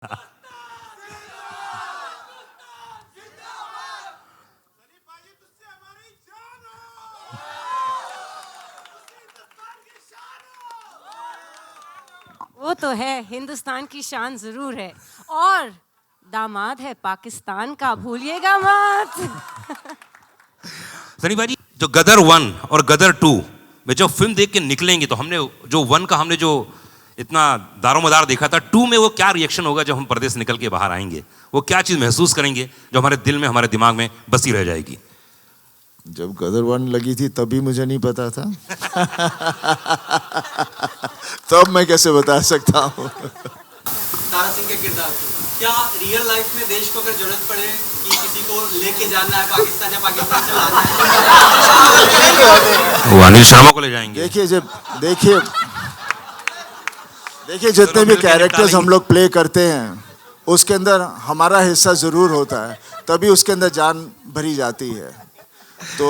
वो तो है, हिंदुस्तान की शान जरूर है, और दामाद है पाकिस्तान का, भूलिएगा मत। सनी भाई, जो गदर 1 और गदर 2 में जो फिल्म देख के निकलेंगे, तो हमने जो 1 का हमने जो इतना दारोमदार देखा था, 2 में वो क्या रिएक्शन होगा जब हम पर्दे से निकल के बाहर आएंगे? वो क्या चीज़ महसूस करेंगे जो हमारे दिल में, हमारे दिमाग में बसी रह जाएगी? जब गदर 1 लगी थी तभी मुझे नहीं पता था। तब मैं कैसे बता सकता हूँ। तारा सिंह के किरदार, क्या रियल लाइफ में देश को अगर जरूरत पड़े कि किसी को लेके जाना है पाकिस्तान या पाकिस्तान से लाना है, वो अनिल शर्मा को ले जाएंगे? देखिए जितने भी कैरेक्टर्स हम लोग प्ले करते हैं उसके अंदर हमारा हिस्सा ज़रूर होता है, तभी उसके अंदर जान भरी जाती है। तो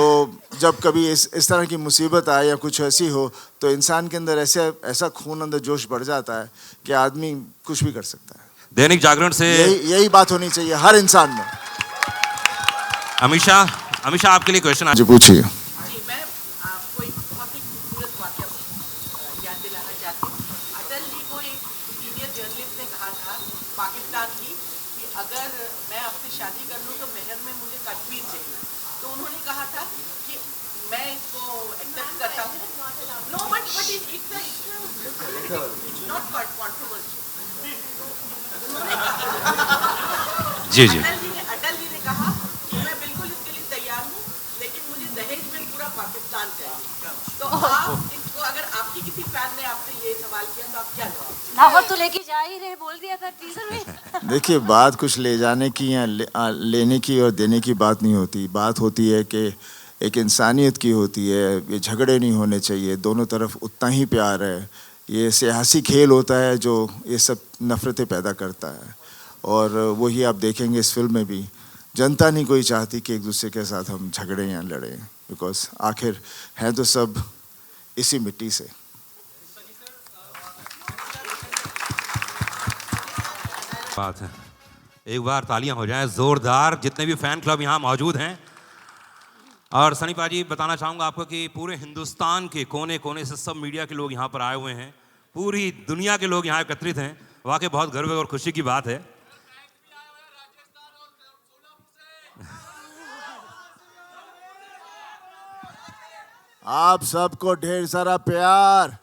जब कभी इस तरह की मुसीबत आए या कुछ ऐसी हो तो इंसान के अंदर ऐसा खून अंदर जोश बढ़ जाता है कि आदमी कुछ भी कर सकता है। दैनिक जागरण से यही बात होनी चाहिए हर इंसान में। अमीषा, आपके लिए क्वेश्चन जी पूछिए। जी, मैं आपको एक बहुत ही खूबसूरत वाक़या याद दिलाना चाहती हूँ। अटल जी को एक सीनियर जर्नलिस्ट ने कहा था पाकिस्तान की कि अगर मैं आपसे शादी कर लूँ तो मेहर में मुझे कश्मीर चाहिए। तो उन्होंने कहा था कि मैं इसको एक्सेप्ट करता हूँ। No but it's not controversial. जी जी, अटल जी ने कहा कि मैं बिल्कुल इसके लिए तैयार हूँ, लेकिन मुझे दहेज में पूरा पाकिस्तान चाहिए। तो आप इसको, अगर आपकी किसी फैन ने आपसे ये सवाल किया तो आप क्या जवाब? लाहौर तो लेके जा ही रहे, बोल दिया था टीजर में। देखिए बात कुछ ले जाने की या लेने की और देने की बात नहीं होती। बात होती है कि एक इंसानियत की होती है। ये झगड़े नहीं होने चाहिए, दोनों तरफ उतना ही प्यार है। ये सियासी खेल होता है जो ये सब नफ़रतें पैदा करता है, और वही आप देखेंगे इस फिल्म में भी। जनता नहीं कोई चाहती कि एक दूसरे के साथ हम झगड़ें या लड़ें, बिकॉज आखिर हैं तो सब इसी मिट्टी से। बात है, एक बार तालियां हो जाएं जोरदार, जितने भी फैन क्लब यहाँ मौजूद हैं। और सनी पाजी, बताना चाहूँगा आपको कि पूरे हिंदुस्तान के कोने कोने से सब मीडिया के लोग यहाँ पर आए हुए हैं, पूरी दुनिया के लोग यहाँ एकत्रित हैं। वाकई बहुत गर्व और खुशी की बात है। आप सबको ढेर सारा प्यार।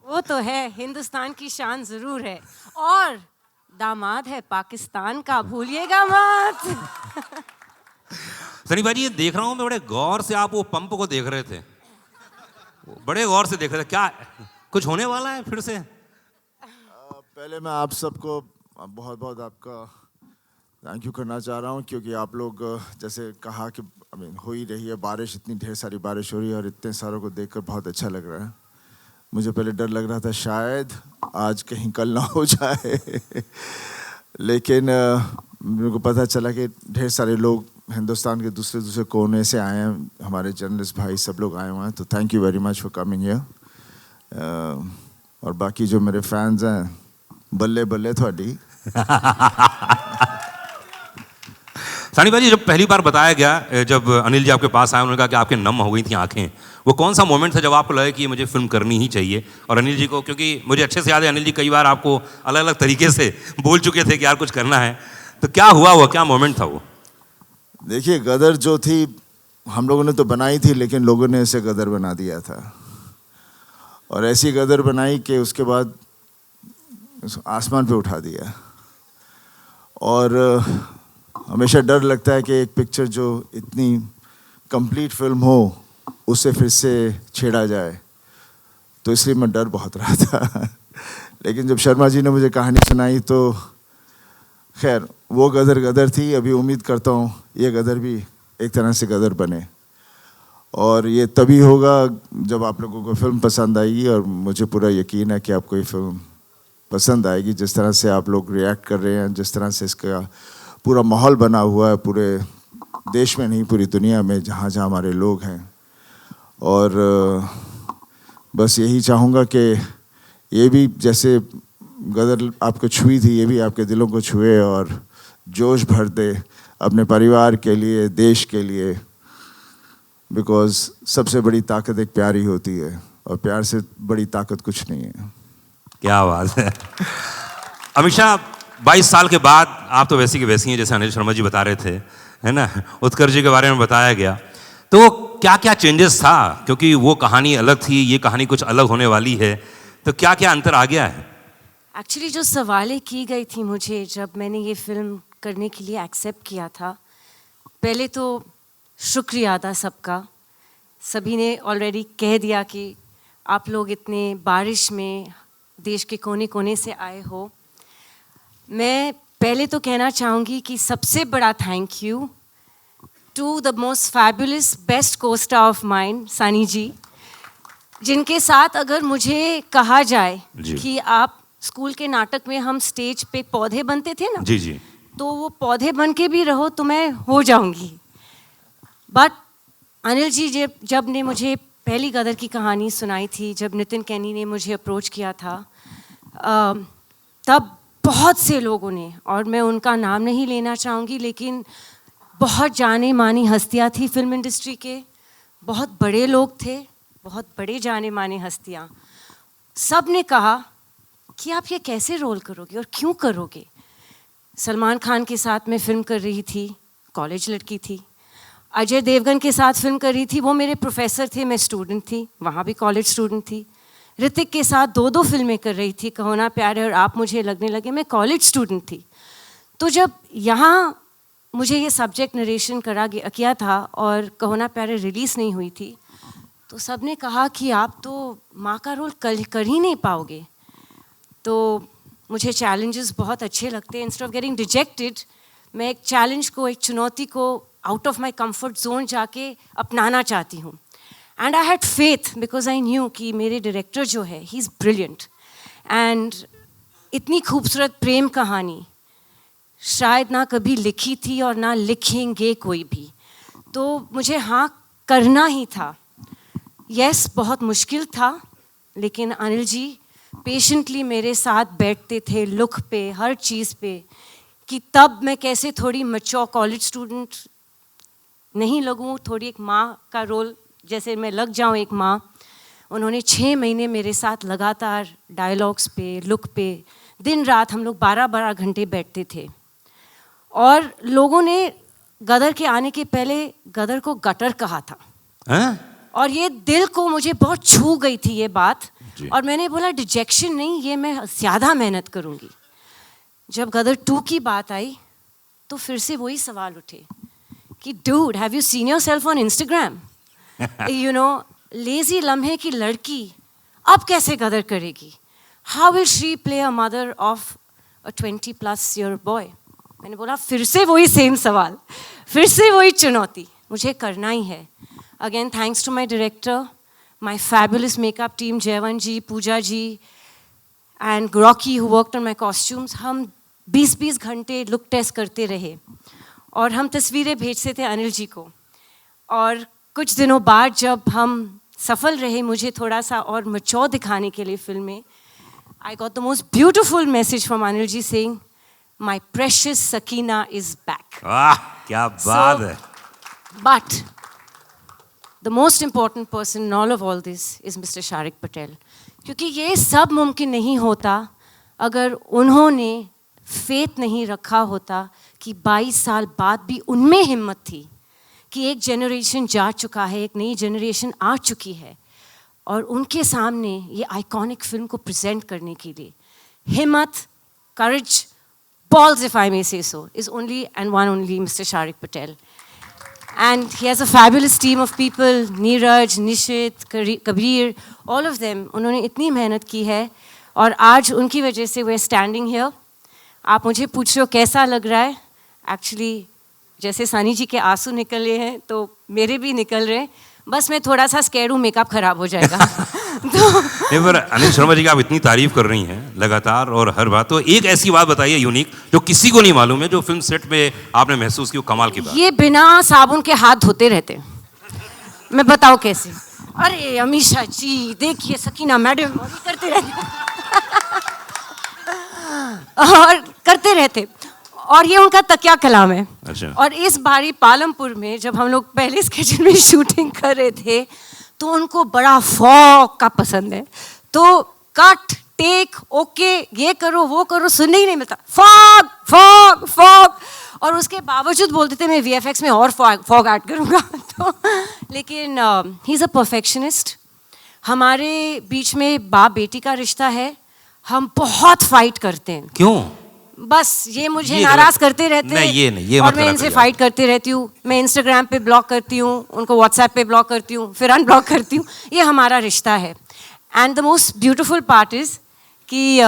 वो तो है, हिंदुस्तान की शान जरूर है, और दामाद है पाकिस्तान का, भूलिएगा मत। सनी भाई, ये देख रहा हूँ मैं, बड़े गौर से आप वो पंप को देख रहे थे, बड़े गौर से देख रहे थे। क्या कुछ होने वाला है फिर से? पहले मैं आप सबको बहुत बहुत आपका थैंक यू करना चाह रहा हूँ, क्योंकि आप लोग जैसे कहा कि हो ही रही है बारिश, इतनी ढेर सारी बारिश हो रही है और इतने सारों को देखकर बहुत अच्छा लग रहा है। मुझे पहले डर लग रहा था शायद आज कहीं कल ना हो जाए, लेकिन मेरे को पता चला कि ढेर सारे लोग हिंदुस्तान के दूसरे कोने से आए हैं। हमारे जर्नलिस्ट भाई सब लोग आए हुए हैं, तो thank you very much for coming here. और बाकी जो मेरे फैंस हैं, बल्ले बल्ले थोड़ी। सनी भाई, जब पहली बार बताया गया, जब अनिल जी आपके पास आए, उन्होंने कहा कि आपके नम हो गई थी आंखें, वो कौन सा मोमेंट था जब आपको लगा कि मुझे फिल्म करनी ही चाहिए? और अनिल जी को, क्योंकि मुझे अच्छे से याद है अनिल जी कई बार आपको अलग अलग तरीके से बोल चुके थे कि यार कुछ करना है, तो क्या हुआ, वो क्या मोमेंट था वो? देखिए गदर जो थी हम लोगों ने तो बनाई थी, लेकिन लोगों ने इसे गदर बना दिया था, और ऐसी गदर बनाई कि उसके बाद आसमान पे उठा दिया। और हमेशा डर लगता है कि एक पिक्चर जो इतनी कंप्लीट फिल्म हो उसे फिर से छेड़ा जाए, तो इसलिए मैं डर बहुत रहा था। लेकिन जब शर्मा जी ने मुझे कहानी सुनाई तो खैर वो गदर गदर थी। अभी उम्मीद करता हूँ ये गदर भी एक तरह से गदर बने, और ये तभी होगा जब आप लोगों को फिल्म पसंद आएगी, और मुझे पूरा यकीन है कि आपको ये फिल्म पसंद आएगी। जिस तरह से आप लोग रिएक्ट कर रहे हैं, जिस तरह से इसका पूरा माहौल बना हुआ है पूरे देश में नहीं, पूरी दुनिया में, जहाँ जहाँ हमारे लोग हैं। और बस यही चाहूँगा कि ये भी जैसे गदर आपको छुई थी, ये भी आपके दिलों को छुए और जोश भर दे अपने परिवार के लिए, देश के लिए। बिकॉज सबसे बड़ी ताकत एक प्यार ही होती है, और प्यार से बड़ी ताकत कुछ नहीं है। क्या बात है। अमीषा, 22 साल के बाद आप तो वैसी की वैसी हैं, जैसे अनिल शर्मा जी बता रहे थे, है ना। उत्कर्ष जी के बारे में बताया गया, तो क्या क्या चेंजेस था, क्योंकि वो कहानी अलग थी, ये कहानी कुछ अलग होने वाली है, तो क्या क्या अंतर आ गया है? एक्चुअली जो सवालें की गई थी मुझे जब मैंने ये फिल्म करने के लिए एक्सेप्ट किया था, पहले तो शुक्रिया था सबका। सभी ने ऑलरेडी कह दिया कि आप लोग इतने बारिश में देश के कोने कोने से आए हो। मैं पहले तो कहना चाहूँगी कि सबसे बड़ा thank you to the most fabulous best co-star of mine, Sunny ji, जिनके साथ अगर मुझे कहा जाए कि आप स्कूल के नाटक में हम स्टेज पे पौधे बनते थे ना, जी जी, तो वो पौधे बन के भी रहो तो मैं हो जाऊंगी। बट अनिल जी जब ने मुझे पहली गदर की कहानी सुनाई थी, जब नितिन कैनी ने मुझे अप्रोच किया था, तब बहुत से लोगों ने, और मैं उनका नाम नहीं लेना चाहूँगी, लेकिन बहुत जाने मानी हस्तियाँ थी फिल्म इंडस्ट्री के, बहुत बड़े लोग थे, बहुत बड़े जाने माने हस्तियाँ, सब ने कहा कि आप ये कैसे रोल करोगे और क्यों करोगे। सलमान खान के साथ मैं फिल्म कर रही थी, कॉलेज लड़की थी। अजय देवगन के साथ फिल्म कर रही थी, वो मेरे प्रोफेसर थे, मैं स्टूडेंट थी, वहाँ भी कॉलेज स्टूडेंट थी। ऋतिक के साथ 2 फिल्में कर रही थी, कहो ना प्यार है और आप मुझे लगने लगे, मैं कॉलेज स्टूडेंट थी। तो जब यहाँ मुझे ये सब्जेक्ट नरेशन किया था और कहो ना प्यार रिलीज़ नहीं हुई थी, तो सब ने कहा कि आप तो माँ का रोल कर ही नहीं पाओगे। तो मुझे चैलेंजेस बहुत अच्छे लगते हैं। इंस्टेड ऑफ गेटिंग रिजेक्टेड, मैं एक चैलेंज को, एक चुनौती को out of my comfort zone जाके अपनाना चाहती हूँ। And I had faith because I knew कि मेरे डायरेक्टर जो है, ही इज़ ब्रिलियंट। एंड इतनी खूबसूरत प्रेम कहानी शायद ना कभी लिखी थी और ना लिखेंगे कोई भी, तो मुझे हाँ करना ही था। यस, बहुत मुश्किल था, लेकिन अनिल जी पेशेंटली मेरे साथ बैठते थे लुक पे, हर चीज़ पे, कि तब मैं कैसे थोड़ी मैच्योर कॉलेज स्टूडेंट नहीं लगूं, थोड़ी एक माँ का रोल जैसे मैं लग जाऊं, एक माँ। उन्होंने 6 महीने मेरे साथ लगातार डायलॉग्स पे, लुक पे, दिन रात हम लोग 12-12 घंटे बैठते थे। और लोगों ने गदर के आने के पहले गदर को गटर कहा था। और ये दिल को मुझे बहुत छू गई थी ये बात, और मैंने बोला डिजेक्शन नहीं, ये मैं ज़्यादा मेहनत करूँगी। जब गदर 2 की बात आई तो फिर से वही सवाल उठे कि dude, have you seen yourself on Instagram? You know, lazy लम्हे की लड़की अब कैसे गदर करेगी? How will she play a mother of a 20+ year boy? मैंने बोला फिर से वही सेम सवाल, फिर से वही चुनौती, मुझे करना ही है। Again thanks to my director, my fabulous makeup team, Jaywant ji, Pooja ji, and Rocky who worked on my costumes। हम 20-20 घंटे लुक टेस्ट करते रहे और हम तस्वीरें भेजते थे अनिल जी को। और कुछ दिनों बाद जब हम सफल रहे, मुझे थोड़ा सा और मैच्योर दिखाने के लिए फिल्म में, I got the most beautiful message from Anil ji saying, my precious Sakina is back। वाह, क्या बात है। But the most important person in all of all this is Mr. Sharik Patel, क्योंकि ये सब मुमकिन नहीं होता अगर उन्होंने फेथ नहीं रखा होता कि 22 साल बाद भी उनमें हिम्मत थी कि एक जनरेशन जा चुका है, एक नई जनरेशन आ चुकी है, और उनके सामने ये आइकॉनिक फिल्म को प्रेजेंट करने के लिए हिम्मत, करेज, balls if I may say so, is only and one only Mr. Sharik Patel। And he has a fabulous team of people, Neeraj, Nishit, Kabir, all of them। उन्होंने इतनी मेहनत की है और आज उनकी वजह से we're standing here। आप मुझे पूछ रहे हो कैसा लग रहा है? Actually, जैसे सनी जी के आंसू निकले हैं तो मेरे भी निकल रहे हैं, बस मैं थोड़ा सा स्कैर्ड हूँ, मेकअप खराब हो जाएगा। नहीं, पर अनिल शर्मा जी की आप इतनी तारीफ कर रही हैं लगातार और हर बात, तो एक ऐसी बात बताइए यूनिक जो किसी को नहीं मालूम है, जो फिल्म सेट में आपने महसूस की, वो कमाल की बात। ये बिना साबुन के हाथ धोते रहते। मैं बताऊं कैसे? अरे अमीषा जी देखिए, सकीना मैडम करते रहते और करते रहते, और ये उनका तकिया कलाम है। अच्छा। और इस बारी पालमपुर में जब हम लोग पहले स्केचन में शूटिंग कर रहे थे, तो उनको बड़ा फॉग का पसंद है, तो कट टेक ओके ये करो वो करो सुनने ही नहीं मिलता, फॉग फॉग फॉग, और उसके बावजूद बोलते थे मैं वीएफएक्स में और फॉग ऐड करूँगा। तो लेकिन ही इज़ अ परफेक्शनिस्ट। हमारे बीच में बाप बेटी का रिश्ता है, हम बहुत फाइट करते हैं। क्यों? बस ये मुझे ये नाराज गलत- करते रहते नहीं, ये नहीं, ये और मत मैं करा इनसे करिए फाइट करती रहती हूँ। मैं इंस्टाग्राम पे ब्लॉक करती हूँ, उनको व्हाट्सएप पे ब्लॉक करती हूँ, फिर अनब्लॉक करती हूँ। ये हमारा रिश्ता है। And the most beautiful part is कि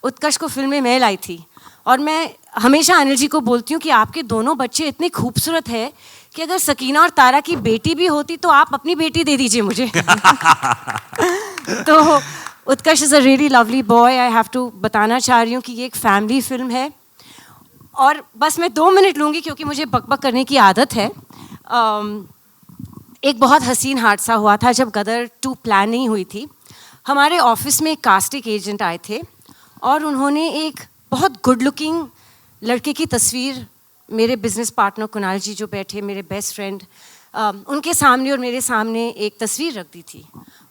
उत्कर्ष को फिल्म में मैं लाई थी, और मैं हमेशा अनिल जी को बोलती हूँ कि आपके दोनों बच्चे इतने खूबसूरत है कि अगर सकीना और तारा की बेटी भी होती तो आप अपनी बेटी दे दीजिए मुझे। तो Utkarsh is a really lovely boy. I have to बताना चाह रही हूँ कि ये एक फैमिली फिल्म है। और बस मैं 2 मिनट लूँगी क्योंकि मुझे बकबक करने की आदत है। एक बहुत हसीन हादसा हुआ था जब गदर 2 प्लान नहीं हुई थी। हमारे ऑफिस में एक कास्टिंग एजेंट आए थे और उन्होंने एक बहुत गुड लुकिंग लड़के की तस्वीर, मेरे बिजनेस पार्टनर कुणाल जी जो बैठे, मेरे बेस्ट फ्रेंड, उनके सामने और मेरे सामने एक तस्वीर रख दी थी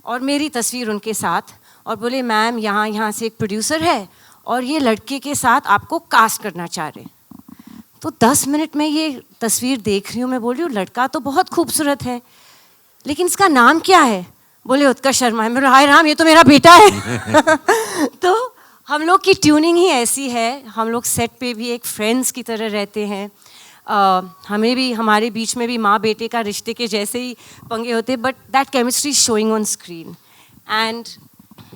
और मेरी तस्वीर उनके साथ, और बोले मैम यहाँ से एक प्रोड्यूसर है और ये लड़के के साथ आपको कास्ट करना चाह रहे हैं। तो 10 मिनट में ये तस्वीर देख रही हूँ, मैं बोल रही हूँ लड़का तो बहुत खूबसूरत है लेकिन इसका नाम क्या है? बोले उत्कर्ष शर्मा है। मैं हाय राम, ये तो मेरा बेटा है। तो हम लोग की ट्यूनिंग ही ऐसी है, हम लोग सेट पे भी एक फ्रेंड्स की तरह रहते हैं। हमें भी, हमारे बीच में भी माँ बेटे का रिश्ते के जैसे ही पंगे होते, but that chemistry showing on screen. And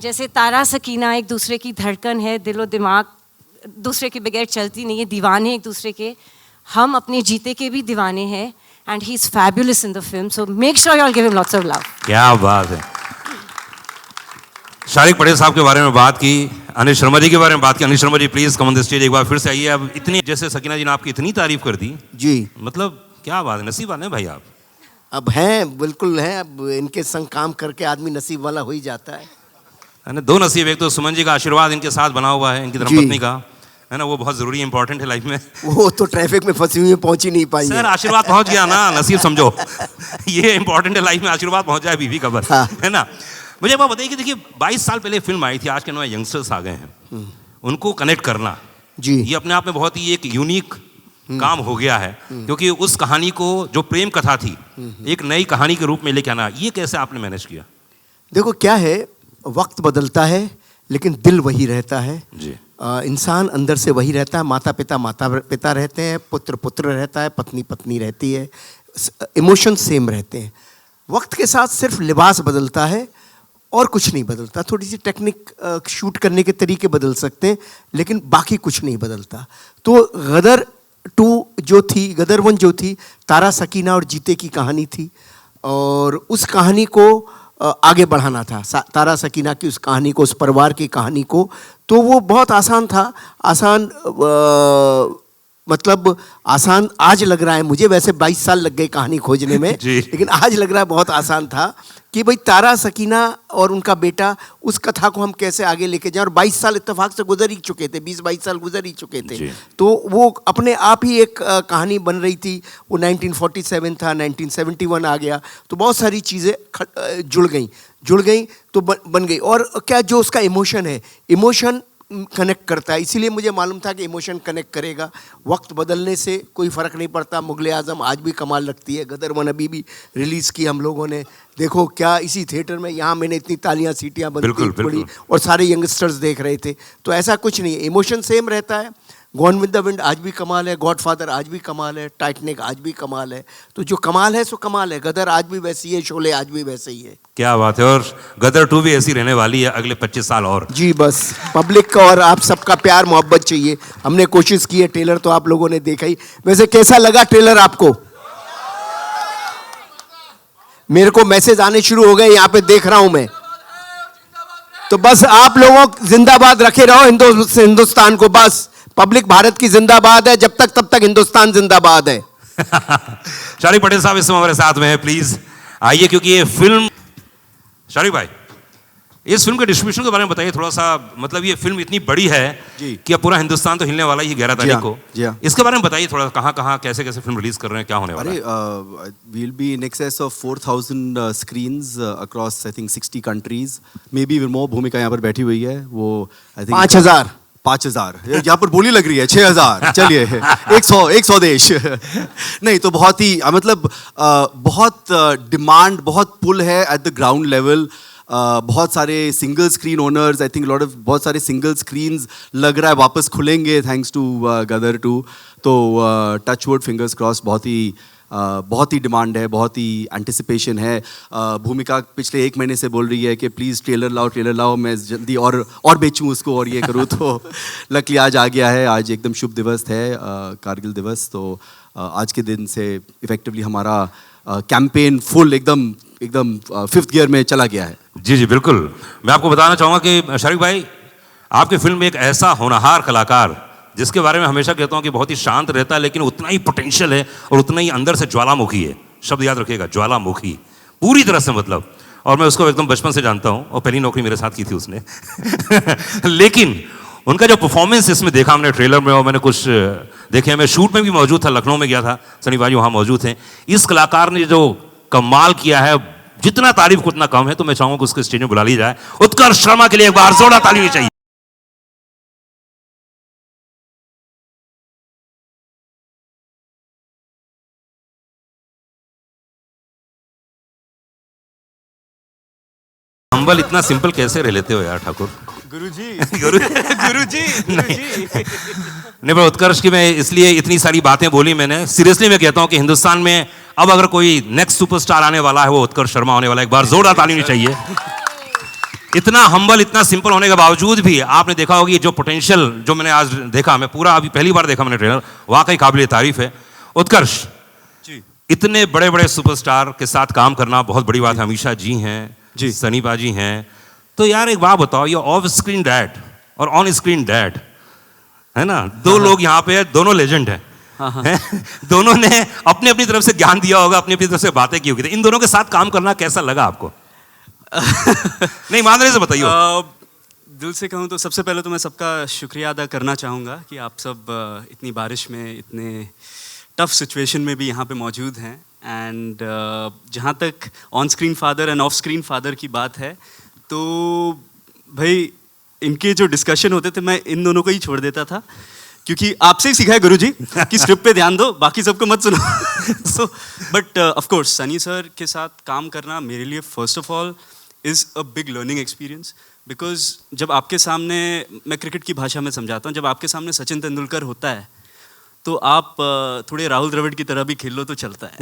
जैसे तारा सकीना एक दूसरे की धड़कन है, दिलो दिमाग दूसरे के बगैर चलती नहीं है, दीवाने एक दूसरे के, हम अपने जीते के भी दीवाने हैं। And he is fabulous in the film, so make sure you all give him lots of love. क्या बात है। शारिक पटेल साहब के बारे में बात की, अनिल शर्मा जी के बारे में बात की। Anil Sharma ji please come on the stage, एक बार फिर से आइए। अब इतनी, जैसे सकीना जी ने आपकी इतनी तारीफ कर दी जी, मतलब क्या बात है, नसीब वाले हैं भाई आप। अब हैं, बिल्कुल हैं। अब इनके संग काम करके आदमी नसीब वाला हो ही जाता है ना। 2 नसीब, एक तो सुमन जी का आशीर्वाद इनके साथ बना हुआ है, इनकी धर्मपत्नी का, है ना, वो बहुत जरूरी इंपॉर्टेंट है लाइफ में। वो तो ट्रैफिक में फंसी हुई है, पहुंच ही नहीं पाई सर है। आशीर्वाद पहुंच गया ना, नसीब समझो। ये इंपॉर्टेंट है लाइफ में, आशीर्वाद पहुंच जाए बीवी का बस, हाँ। है ना। मुझे एक बात बताइए कि देखिए 22 साल पहले फिल्म आई थी, आज के नए यंगस्टर्स आ गए हैं, उनको कनेक्ट करना जी, ये अपने आप में बहुत ही एक यूनिक काम हो गया है, क्योंकि उस कहानी को, जो प्रेम कथा थी, एक नई कहानी के रूप में लेके आना, ये कैसे आपने मैनेज किया? देखो क्या है, वक्त बदलता है लेकिन दिल वही रहता है जी। इंसान अंदर से वही रहता है। माता पिता रहते हैं, पुत्र पुत्र रहता है, पत्नी पत्नी रहती है, इमोशन सेम रहते हैं। वक्त के साथ सिर्फ लिबास बदलता है और कुछ नहीं बदलता। थोड़ी सी टेक्निक शूट करने के तरीके बदल सकते हैं लेकिन बाकी कुछ नहीं बदलता। तो गदर 2 जो थी, गदर 1 जो थी, तारा सकीना और जीते की कहानी थी और उस कहानी को आगे बढ़ाना था, तारा सकीना की उस कहानी को, उस परिवार की कहानी को। तो वो बहुत आसान था। आसान मतलब आसान आज लग रहा है मुझे, वैसे 22 साल लग गए कहानी खोजने में लेकिन आज लग रहा है बहुत आसान था कि भाई तारा सकीना और उनका बेटा, उस कथा को हम कैसे आगे लेके जाएं। और 22 साल इत्तेफाक से गुजर ही चुके थे, 20-22 साल गुजर ही चुके थे। तो वो अपने आप ही एक कहानी बन रही थी। वो 1947 था, 1971 आ गया, तो बहुत सारी चीज़ें जुड़ गई तो बन गई। और क्या जो उसका इमोशन है, इमोशन कनेक्ट करता है, इसीलिए मुझे मालूम था कि इमोशन कनेक्ट करेगा। वक्त बदलने से कोई फ़र्क नहीं पड़ता। मुगल आज़म आज भी कमाल लगती है, गदर 1 अभी भी रिलीज़ की हम लोगों ने, देखो क्या इसी थिएटर में, यहाँ मैंने इतनी तालियां सीटियाँ बनती पड़ी और सारे यंगस्टर्स देख रहे थे। तो ऐसा कुछ नहीं है, इमोशन सेम रहता है। गॉन विद द विंड आज भी कमाल है, गॉडफादर आज भी कमाल है, टाइटैनिक आज भी कमाल है। तो जो कमाल है सो कमाल है। गदर आज भी वैसी है, शोले आज भी वैसे ही है। क्या बात है। और गदर 2 भी ऐसी रहने वाली है अगले 25 साल और। जी, बस पब्लिक का और आप सबका प्यार मोहब्बत चाहिए। हमने कोशिश की है, ट्रेलर तो आप लोगों ने देखा ही। वैसे कैसा लगा ट्रेलर आपको? मेरे को मैसेज आने शुरू हो गए, यहाँ पे देख रहा हूं मैं। तो बस आप लोगों जिंदाबाद रखे रहो हिंदुस्तान को, बस पब्लिक भारत की जिंदाबाद है, जब तक तब तक हिंदुस्तान जिंदाबाद है। शारिक पटेल साहब इस समय हमारे साथ में है, प्लीज आइए, क्योंकि ये फिल्म, शारिक भाई इस फिल्म के डिस्ट्रीब्यूशन के बारे में बताइए थोड़ा सा। मतलब ये फिल्म इतनी बड़ी है जी। कि अब पूरा हिंदुस्तान तो हिलने वाला ही है 11 तारीख को। जी हाँ। इसके बारे में बताइए थोड़ा, कहाँ कहाँ कैसे कैसे फिल्म रिलीज कर रहे हैं, क्या होने वाला है? we'll be in excess of 4,000 screens across I think 60 countries, maybe even more। भूमिका यहाँ पर बैठी हुई है, वो I think 5,000 5,000 यहाँ पर बोली लग रही है 6,000। चलिए 100 देश नहीं तो बहुत ही मतलब बहुत डिमांड, बहुत पुल है एट द ग्राउंड लेवल। बहुत सारे single screen owners, I think बहुत सारे सिंगल स्क्रीन्स लग रहा है वापस खुलेंगे थैंक्स टू गदर 2। तो टच वुड, फिंगर्स क्रॉस, बहुत ही डिमांड है, बहुत ही एंटिसिपेशन है। भूमिका पिछले 1 महीने से बोल रही है कि प्लीज़ ट्रेलर लाओ, मैं जल्दी और बेचूं उसको और ये करूँ। तो लकली आज आ गया है, आज एकदम शुभ दिवस है, कारगिल दिवस। तो आज के दिन से इफेक्टिवली हमारा कैंपेन फुल एकदम 5th गियर में चला गया है। जी जी बिल्कुल। मैं आपको बताना चाहूँगा कि शारिक भाई, आपकी फिल्म में एक ऐसा होनहार कलाकार, जिसके बारे में हमेशा कहता हूँ कि बहुत ही शांत रहता है, लेकिन उतना ही पोटेंशियल है और उतना ही अंदर से ज्वालामुखी है। शब्द याद रखिएगा, ज्वालामुखी, पूरी तरह से मतलब। और मैं उसको एकदम बचपन से जानता हूँ और पहली नौकरी मेरे साथ की थी उसने लेकिन उनका जो परफॉर्मेंस इसमें देखा हमने ट्रेलर में, और मैंने कुछ देखे, मैं शूट में भी मौजूद था, लखनऊ में गया था, सनी भाई वहाँ मौजूद हैं। इस कलाकार ने जो कमाल किया है, जितना तारीफ को उतना कम है। तो मैं चाहूंगा कि उसको स्टेज में बुला ली जाए। उत्कर्ष शर्मा के लिए एक बार जोरदार ताली होनी चाहिए। हम्बल इतना सिंपल कैसे रह लेते हो यार ठाकुर? गुरुजी नहीं, पर उत्कर्ष की मैं इसलिए इतनी सारी बातें बोली मैंने, सीरियसली मैं कहता हूं कि हिंदुस्तान में अब अगर कोई नेक्स्ट सुपरस्टार आने वाला है वो उत्कर्ष शर्मा होने वाला है। एक बार जोरदार ताली होनी चाहिए। इतना हम्बल, इतना सिंपल होने के बावजूद भी आपने देखा होगी जो पोटेंशियल जो मैंने आज देखा, मैं पूरा अभी पहली बार देखा मैंने ट्रेलर, वाकई काबिल तारीफ है। उत्कर्ष जी, इतने बड़े बड़े सुपरस्टार के साथ काम करना बहुत बड़ी बात है। अमीषा जी हैं जी, सनी बाजी हैं, तो यार एक बात बताओ, ये ऑफ स्क्रीन डैड और ऑन स्क्रीन डैड है ना, दो लोग यहाँ पे है, दोनों लेजेंड हैं। दोनों ने अपनी अपनी तरफ से ज्ञान दिया होगा, अपनी अपनी तरफ से बातें की होगी। तो इन दोनों के साथ काम करना कैसा लगा आपको? नहीं, ईमानदारी से बताइए। दिल से कहूँ तो सबसे पहले तो मैं सबका शुक्रिया अदा करना चाहूँगा कि आप सब इतनी बारिश में, इतने टफ सिचुएशन में भी यहाँ पे मौजूद हैं। एंड जहाँ तक on screen father end of screen father की बात है, तो भाई इनके जो डिस्कशन होते थे मैं इन दोनों को ही छोड़ देता था, क्योंकि आपसे ही सीखा है गुरुजी कि स्क्रिप्ट पे ध्यान दो, बाकी सबको मत सुनो। So but of course Sunny sir के साथ काम करना मेरे लिए first of all is a big learning experience. Because जब आपके सामने, मैं क्रिकेट की भाषा में समझाता हूँ, जब आपके सामने सचिन तेंदुलकर होता है तो आप थोड़े राहुल द्रविड़ की तरह भी खेल लो तो चलता है।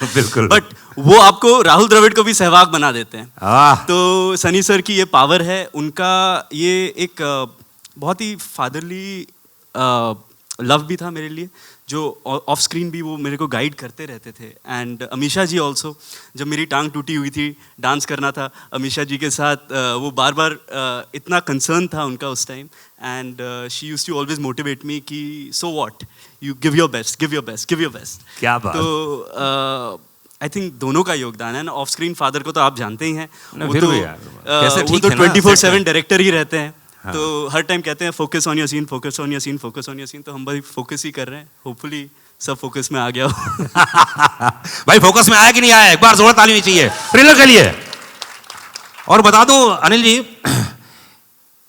बिल्कुल। बट वो आपको राहुल द्रविड़ को भी सहवाग बना देते हैं। तो सनी सर की ये पावर है, उनका ये एक बहुत ही फादरली लव भी था मेरे लिए, जो ऑफ स्क्रीन भी वो मेरे को गाइड करते रहते थे। एंड अमीषा जी ऑल्सो, जब मेरी टांग टूटी हुई थी, डांस करना था अमीषा जी के साथ, वो बार बार इतना कंसर्न था उनका उस time. And she used to always motivate me कि so what, you give your best, give your best, give your best. क्या बात। तो आई थिंक दोनों का योगदान है ना। ऑफ स्क्रीन फादर को तो आप जानते ही हैं, वो फिर तो भी यार, कैसे ठीक वो है तो ना, 24/7 डायरेक्टर ही रहते हैं। हाँ। तो हर टाइम कहते हैं focus on your scene, focus on your scene, focus on your scene. तो हम भाई फोकस ही कर रहे हैं, होपफुली सब फोकस में आ गया हो। भाई फोकस में आया कि नहीं आया, एक बार जोरदार ताली होनी चाहिए ट्रेलर के लिए। और बता दूं अनिल जी,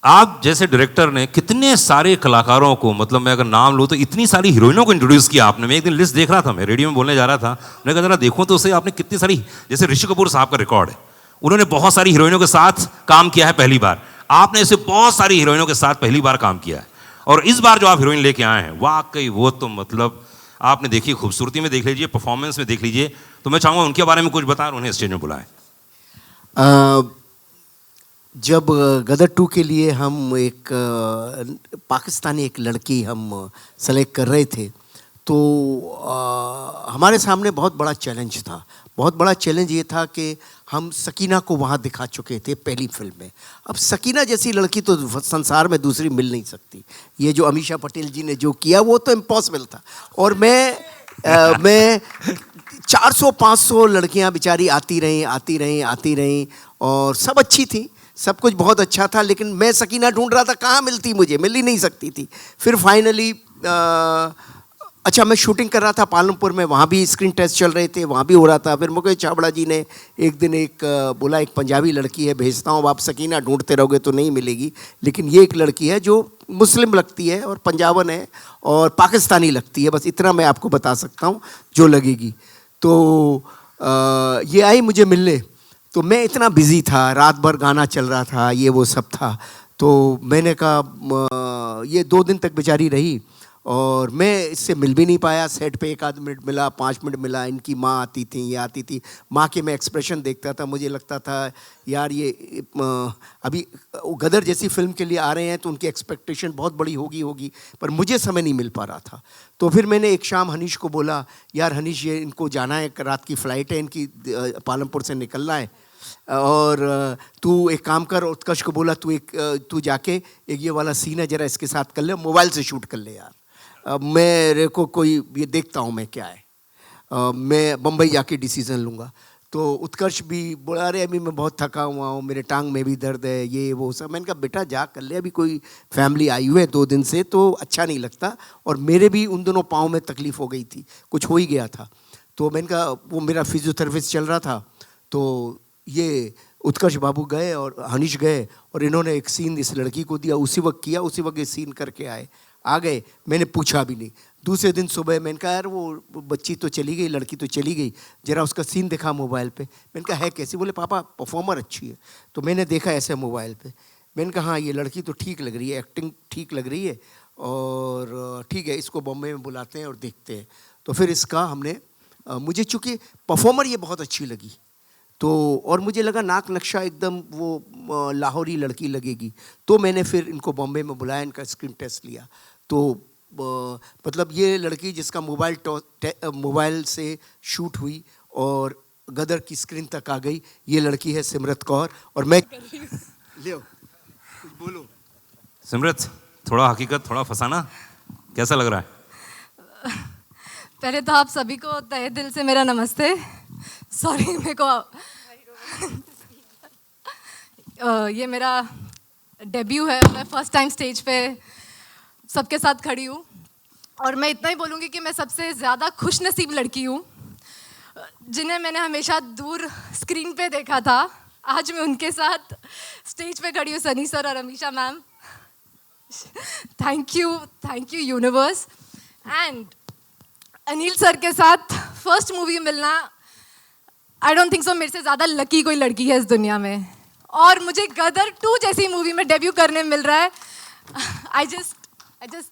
आप जैसे डायरेक्टर ने कितने सारे कलाकारों को, मतलब मैं अगर नाम लूँ तो इतनी सारी हीरोइनों को इंट्रोड्यूस किया आपने। मैं एक दिन लिस्ट देख रहा था, मैं रेडियो में बोलने जा रहा था, मैं कहा जरा देखूं तो उसे आपने कितनी सारी, जैसे ऋषि कपूर साहब का रिकॉर्ड है, उन्होंने बहुत सारी हीरोइनों के साथ काम किया है पहली बार। आपने ऐसे बहुत सारी हीरोइनों के साथ पहली बार काम किया है, और इस बार जो आप हीरोइन लेके आए हैं, वाकई वो तो मतलब आपने देखी, खूबसूरती में देख लीजिए, परफॉर्मेंस में देख लीजिए। तो मैं चाहूँगा उनके बारे में कुछ बताएं, उन्हें स्टेज में बुलाएं। जब गदर 2 के लिए हम एक पाकिस्तानी एक लड़की हम सेलेक्ट कर रहे थे, तो हमारे सामने बहुत बड़ा चैलेंज था। बहुत बड़ा चैलेंज ये था कि हम सकीना को वहाँ दिखा चुके थे पहली फिल्म में। अब सकीना जैसी लड़की तो संसार में दूसरी मिल नहीं सकती। ये जो अमीषा पटेल जी ने जो किया वो तो इम्पॉसिबल था। और मैं 400-500 लड़कियाँ बेचारी आती रहीं और सब अच्छी थी, सब कुछ बहुत अच्छा था, लेकिन मैं सकीना ढूंढ रहा था, कहाँ मिलती, मुझे मिल ही नहीं सकती थी। फिर फाइनली अच्छा, मैं शूटिंग कर रहा था पालमपुर में, वहाँ भी स्क्रीन टेस्ट चल रहे थे, वहाँ भी हो रहा था। फिर मुकेश छाबड़ा जी ने एक दिन बोला एक पंजाबी लड़की है भेजता हूँ, आप सकीना ढूंढते रहोगे तो नहीं मिलेगी, लेकिन ये एक लड़की है जो मुस्लिम लगती है और पंजाबन है और पाकिस्तानी लगती है, बस इतना मैं आपको बता सकता हूँ जो लगेगी। तो ये आई मुझे मिलने, तो मैं इतना बिज़ी था, रात भर गाना चल रहा था, ये वो सब था। तो मैंने कहा ये 2 दिन तक बेचारी रही और मैं इससे मिल भी नहीं पाया। सेट पे 1 आध मिनट मिला, 5 मिनट मिला। इनकी माँ आती थी, ये आती थी। माँ के मैं एक्सप्रेशन देखता था, मुझे लगता था यार ये अभी गदर जैसी फिल्म के लिए आ रहे हैं तो उनकी एक्सपेक्टेशन बहुत बड़ी होगी, पर मुझे समय नहीं मिल पा रहा था। तो फिर मैंने एक शाम हनीश को बोला, यार हनीश ये इनको जाना है, रात की फ़्लाइट है इनकी, पालमपुर से निकलना है, और तू एक काम कर। उत्कर्ष को बोला तू जाके एक ये वाला सीन है ज़रा इसके साथ कर ले, मोबाइल से शूट कर ले यार, मेरे को कोई ये देखता हूँ मैं क्या है, मैं बम्बई जाके डिसीज़न लूँगा। तो उत्कर्ष भी बोला अरे अभी मैं बहुत थका हुआ हूँ, मेरे टांग में भी दर्द है, ये वो सब। मैंने कहा बेटा जा कर ले, अभी कोई फैमिली आई हुई है 2 दिन से तो अच्छा नहीं लगता, और मेरे भी उन दोनों पाँव में तकलीफ़ हो गई थी, कुछ हो ही गया था। तो मैंने कहा वो मेरा फिजियोथेरेपिस्ट चल रहा था, तो ये उत्कर्ष बाबू गए और हनीश गए और इन्होंने एक सीन इस लड़की को दिया, उसी वक्त किया, उसी वक्त ये सीन करके आ गए। मैंने पूछा भी नहीं। दूसरे दिन सुबह मैंने कहा यार वो बच्ची तो चली गई, लड़की तो चली गई, ज़रा उसका सीन दिखा मोबाइल पे। मैंने कहा है कैसी? बोले पापा परफॉर्मर अच्छी है। तो मैंने देखा ऐसे मोबाइल पे, मैंने कहा हाँ ये लड़की तो ठीक लग रही है, एक्टिंग ठीक लग रही है, और ठीक है इसको बॉम्बे में बुलाते हैं और देखते हैं। तो फिर इसका हमने मुझे चूँकि परफॉर्मर ये बहुत अच्छी लगी, तो और मुझे लगा नाक नक्शा एकदम वो लाहौरी लड़की लगेगी, तो मैंने फिर इनको बॉम्बे में बुलाया, इनका स्क्रीन टेस्ट लिया। तो मतलब ये लड़की जिसका मोबाइल से शूट हुई और गदर की स्क्रीन तक आ गई, ये लड़की है सिमरत कौर। और मैं ले कुछ बोलो सिमरत, थोड़ा हकीकत थोड़ा फसाना, कैसा लग रहा है? पहले तो आप सभी को तहे दिल से मेरा नमस्ते। सॉरी मेरे को ये मेरा डेब्यू है, मैं फर्स्ट टाइम स्टेज पे सबके साथ खड़ी हूँ, और मैं इतना ही बोलूँगी कि मैं सबसे ज़्यादा खुशनसीब लड़की हूँ जिन्हें मैंने हमेशा दूर स्क्रीन पे देखा था। आज मैं उनके साथ स्टेज पे खड़ी हूँ, सनी सर और Amisha ma'am. Thank you universe. And Anil sir के साथ फर्स्ट मूवी मिलना, आई डोंट थिंक सो मेरे से ज़्यादा लकी कोई लड़की है इस दुनिया में, और मुझे गदर 2 जैसी मूवी में डेब्यू करने मिल रहा है। I just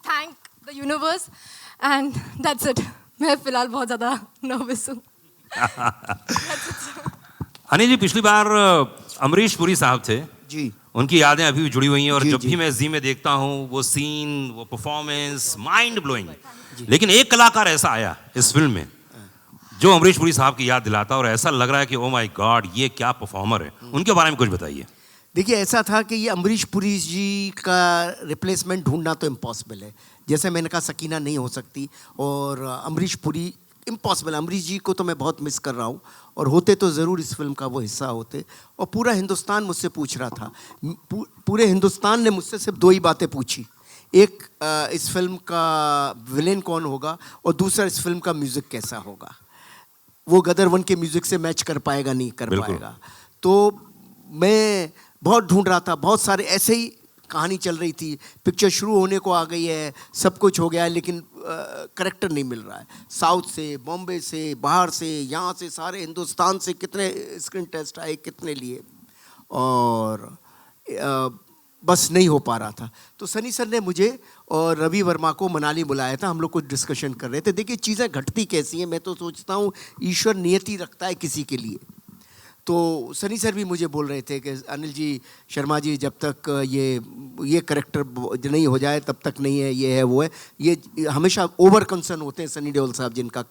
thank the universe and that's it. मैं फिलहाल बहुत ज़्यादा नर्वस हूँ। हनी जी, पिछली बार अमरीश पुरी साहब थे जी, उनकी यादें अभी भी जुड़ी हुई हैं, और जी, जब जी। भी मैं जी में देखता हूँ वो सीन, वो परफॉर्मेंस माइंड ब्लोइंग। लेकिन एक कलाकार ऐसा आया इस फिल्म में जो अमरीश पुरी साहब की याद दिलाता, और ऐसा लग रहा है कि ओ माय गॉड ये क्या परफॉर्मर है। उनके बारे में कुछ बताइए। देखिए ऐसा था कि ये अमरीश पुरी जी का रिप्लेसमेंट ढूंढना तो इम्पॉसिबल है। जैसे मैंने कहा सकीना नहीं हो सकती, और अमरीश पुरी इम्पॉसिबल। अमरीश जी को तो मैं बहुत मिस कर रहा हूँ, और होते तो ज़रूर इस फिल्म का वो हिस्सा होते। और पूरा हिंदुस्तान मुझसे पूछ रहा था, पूरे हिंदुस्तान ने मुझसे सिर्फ 2 ही बातें पूछी। एक इस फिल्म का विलेन कौन होगा, और दूसरा इस फिल्म का म्यूज़िक कैसा होगा, वो गदर 1 के म्यूज़िक से मैच कर पाएगा नहीं कर पाएगा। तो मैं बहुत ढूंढ रहा था, बहुत सारे ऐसे ही कहानी चल रही थी, पिक्चर शुरू होने को आ गई है, सब कुछ हो गया है, लेकिन करेक्टर नहीं मिल रहा है। साउथ से, बॉम्बे से, बाहर से, यहाँ से, सारे हिंदुस्तान से कितने स्क्रीन टेस्ट आए, कितने लिए, और बस नहीं हो पा रहा था। तो सनी सर ने मुझे और रवि वर्मा को मनाली बुलाया था, हम लोग कुछ डिस्कशन कर रहे थे। देखिए चीज़ें घटती कैसी हैं, मैं तो सोचता हूँ ईश्वर नियति रखता है किसी के लिए। तो सनी सर भी मुझे बोल रहे थे कि अनिल जी, शर्मा जी, जब तक ये करेक्टर नहीं हो जाए तब तक नहीं है, ये है वो है, ये हमेशा ओवर कंसर्न होते हैं सनी देओल साहब, जिनका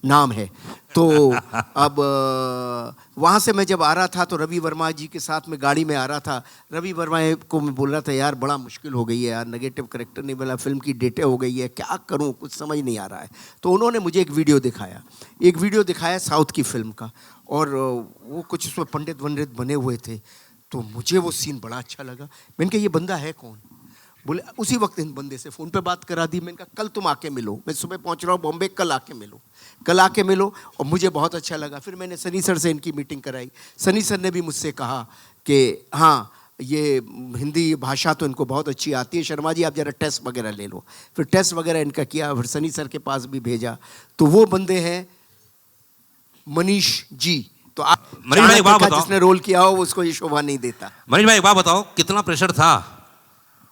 नाम है। तो अब वहाँ से मैं जब आ रहा था तो रवि वर्मा जी के साथ में गाड़ी में आ रहा था। रवि वर्मा को मैं बोल रहा था, यार बड़ा मुश्किल हो गई है यार, नेगेटिव करेक्टर नहीं मिला, फिल्म की डेटें हो गई है, क्या करूँ, कुछ समझ नहीं आ रहा है। तो उन्होंने मुझे एक वीडियो दिखाया साउथ की फिल्म का, और वो कुछ उसमें पंडित वंडित बने हुए थे। तो मुझे वो सीन बड़ा अच्छा लगा। मैंने कहा ये बंदा है कौन? बोले उसी वक्त इन बंदे से फ़ोन पे बात करा दी। मैंने कहा कल तुम आके मिलो, मैं सुबह पहुंच रहा हूँ बॉम्बे, कल आके मिलो। और मुझे बहुत अच्छा लगा। फिर मैंने सनी सर से इनकी मीटिंग कराई। सनी सर ने भी मुझसे कहा कि हाँ, ये हिंदी भाषा तो इनको बहुत अच्छी आती है, शर्मा जी आप ज़रा टेस्ट वगैरह ले लो। फिर टेस्ट वगैरह इनका किया, फिर सनी सर के पास भी भेजा। तो वो बंदे हैं मनीष जी। तो आप मनीष भाई एक बात बताओ, जिसने रोल किया हो उसको ये शोभा नहीं देता। मनीष भाई एक बात बताओ, कितना प्रेशर था?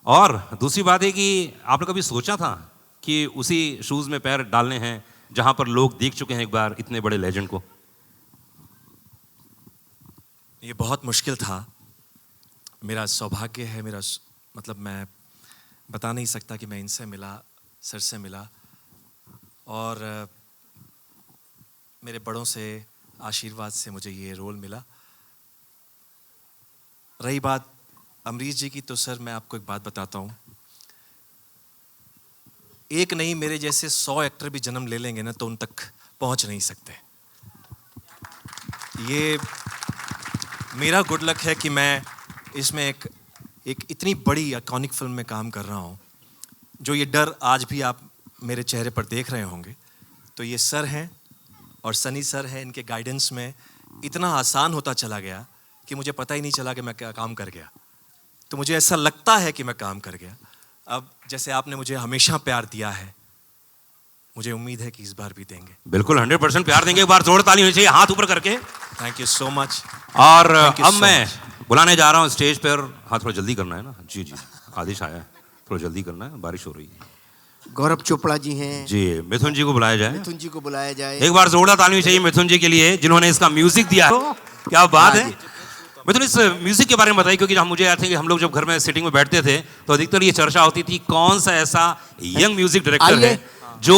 और दूसरी बात है कि आपने कभी सोचा था कि उसी शूज में पैर डालने हैं जहां पर लोग देख चुके हैं एक बार इतने बड़े लेजेंड को? ये बहुत मुश्किल था। मेरा सौभाग्य है, मतलब मैं बता नहीं सकता कि मैं इनसे मिला, सर से मिला, और मेरे बड़ों से आशीर्वाद से मुझे ये रोल मिला। रही बात अमरीश जी की, तो सर मैं आपको एक बात बताता हूँ, एक नहीं मेरे जैसे 100 एक्टर भी जन्म ले लेंगे ना तो उन तक पहुँच नहीं सकते। ये मेरा गुड लक है कि मैं इसमें एक इतनी बड़ी आइकॉनिक फिल्म में काम कर रहा हूँ। जो ये डर आज भी आप मेरे चेहरे पर देख रहे होंगे, तो ये सर हैं और सनी सर हैं, इनके गाइडेंस में इतना आसान होता चला गया कि मुझे पता ही नहीं चला कि मैं क्या काम कर गया। तो मुझे ऐसा लगता है कि मैं काम कर गया। अब जैसे आपने मुझे हमेशा प्यार दिया है, मुझे उम्मीद है कि इस बार भी देंगे। बिल्कुल 100% प्यार देंगे। एक बार जोर ताली होनी चाहिए हाथ ऊपर करके। Thank you so much. और अब मैं बुलाने जा रहा हूँ स्टेज पर। हाँ थोड़ा जल्दी करना है ना। जी जी, आदेश आया है, थोड़ा जल्दी करना है, बारिश हो रही है। गौरव चोपड़ा जी हैं जी, मिथुन जी को बुलाया जाए। एक बार जोरदार ताली चाहिए मिथुन जी के लिए जिन्होंने इसका म्यूजिक दिया। क्या बात है मिथुन, इस म्यूजिक के बारे में बताइए, क्योंकि मुझे याद है कि हम लोग जब घर में सिटिंग में बैठते थे तो अधिकतर ये चर्चा होती थी कौन सा ऐसा यंग म्यूजिक डायरेक्टर है जो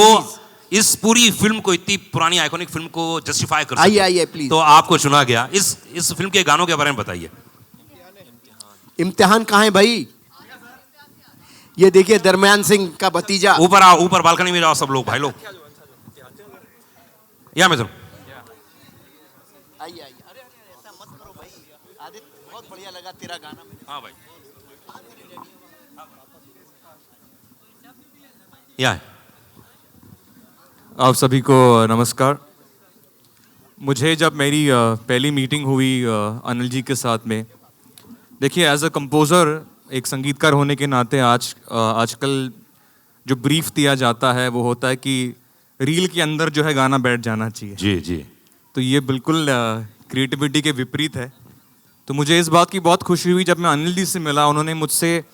इस पूरी फिल्म को, इतनी पुरानी आइकॉनिक फिल्म को जस्टिफाई कर सके। आइए प्लीज। तो आपको चुना गया। इस फिल्म के गानों के बारे में बताइए। इम्तिहान कहाँ है भाई? ये देखिए दरमियान सिंह का भतीजा। ऊपर आओ, ऊपर बालकनी में जाओ सब लोग, भाई लोग। या मिथुन आइए। अरे ऐसा मत करो भाई। आदित्य बहुत बढ़िया लगा तेरा गाना। हाँ भाई, या आप सभी को नमस्कार। मुझे जब मेरी पहली मीटिंग हुई अनिल जी के साथ में, देखिए एज अ कंपोज़र, एक संगीतकार होने के नाते आजकल जो ब्रीफ दिया जाता है वो होता है कि रील के अंदर जो है गाना बैठ जाना चाहिए। जी जी। तो ये बिल्कुल क्रिएटिविटी के विपरीत है। तो मुझे इस बात की बहुत खुशी हुई जब मैं अनिल जी से मिला। उन्होंने मुझसे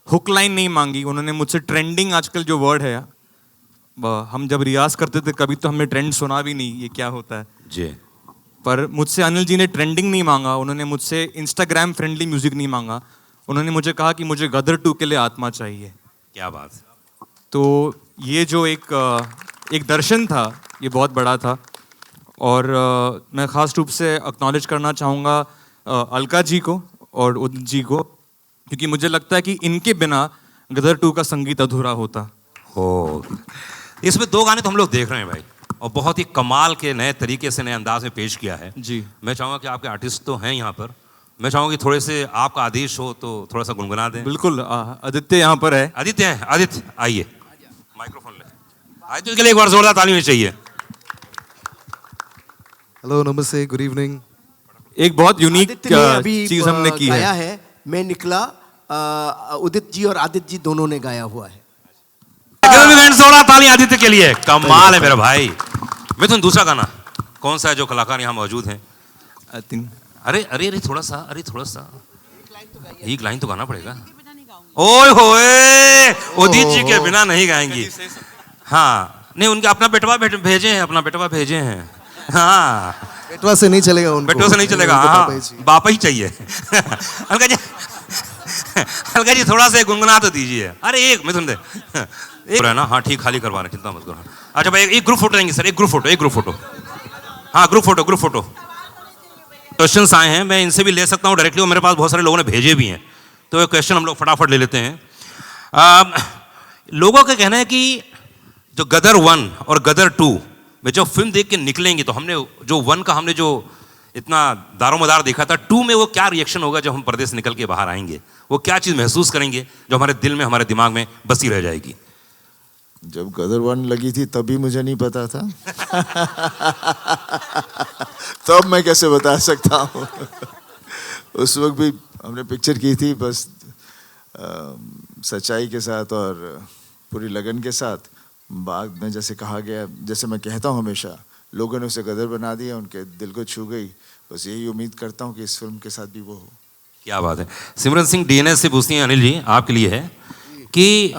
हुक लाइन नहीं मांगी, उन्होंने मुझसे ट्रेंडिंग, आजकल जो वर्ड है, हम जब रियाज करते थे कभी तो हमने ट्रेंड सुना भी नहीं, ये क्या होता है जी। पर मुझसे अनिल जी ने ट्रेंडिंग नहीं मांगा, उन्होंने मुझसे इंस्टाग्राम फ्रेंडली म्यूजिक नहीं मांगा। उन्होंने मुझे कहा कि मुझे गदर 2 के लिए आत्मा चाहिए। क्या बात। तो ये जो एक दर्शन था, ये बहुत बड़ा था। और मैं ख़ास रूप से एक्नॉलेज करना चाहूँगा अलका जी को और उदित जी को, क्योंकि मुझे लगता है कि इनके बिना गदर 2 का संगीत अधूरा होता। हो, इसमें 2 गाने तो हम लोग देख रहे हैं भाई, और बहुत ही कमाल के नए तरीके से, नए अंदाज में पेश किया है जी। मैं चाहूँगा कि आपके आर्टिस्ट तो हैं यहाँ पर, मैं चाहूँगा कि थोड़े से आपका आदेश हो तो थोड़ा सा गुनगुना दें। बिल्कुल, आदित्य यहाँ पर है। आदित्य आइए, माइक्रोफोन ले। आदित्य के लिए एक बार जोरदार ताली होनी चाहिए। हेलो, नमस्ते, गुड इवनिंग। एक बहुत यूनिक चीज हमने की है। मैं निकला, उदित जी और आदित्य जी दोनों ने गाया हुआ है। जोरदार ताली आदित्य के लिए, कमाल है मेरा भाई। मिथुन, दूसरा गाना कौन सा है जो कलाकार यहाँ मौजूद हैं? अरे थोड़ा सा एक लाइन तो गाना पड़ेगा। ओए होए, उदित जी के बिना नहीं गाएंगी। हाँ नहीं, उनके अपना बेटवा भेजे हैं, हाँ बेटवा से नहीं चलेगा उनको, बेटवा से नहीं चलेगा, उनको हाँ पापा ही चाहिए। बापा ही चाहिए। अलका जी, अलका जी थोड़ा सा गुनगुना तो दीजिए। अरे एक मिथुन दे एक है ना, हाँ ठीक, खाली करवा रहे, चिंता मत करो। अच्छा भाई एक ग्रुप फोटो लेंगे सर, एक ग्रुप फोटो, हाँ ग्रुप फोटो। क्वेश्चंस आए हैं, मैं इनसे भी ले सकता हूँ डायरेक्टली, और मेरे पास बहुत सारे लोगों ने भेजे भी हैं, तो ये क्वेश्चन हम लोग फटाफट ले लेते हैं। लोगों का कहना है कि जो गदर 1 और गदर 2 में जो फिल्म देख के निकलेंगे, तो हमने जो 1 का हमने जो इतना दारोमदार देखा था, 2 में वो क्या रिएक्शन होगा जब हम पर्दे से निकल के बाहर आएंगे, वो क्या चीज़ महसूस करेंगे जो हमारे दिल में, हमारे दिमाग में बसी रह जाएगी। जब गदर 1 लगी थी तभी मुझे नहीं पता था। तब मैं कैसे बता सकता हूँ। उस वक्त भी हमने पिक्चर की थी बस सच्चाई के साथ और पूरी लगन के साथ। बाद में जैसे कहा गया, जैसे मैं कहता हूँ हमेशा, लोगों ने उसे गदर बना दिया, उनके दिल को छू गई। बस यही उम्मीद करता हूँ कि इस फिल्म के साथ भी वो हो। क्या बात है। सिमरन सिंह डीएनएस से पूछती हैं अनिल जी, आपके लिए है कि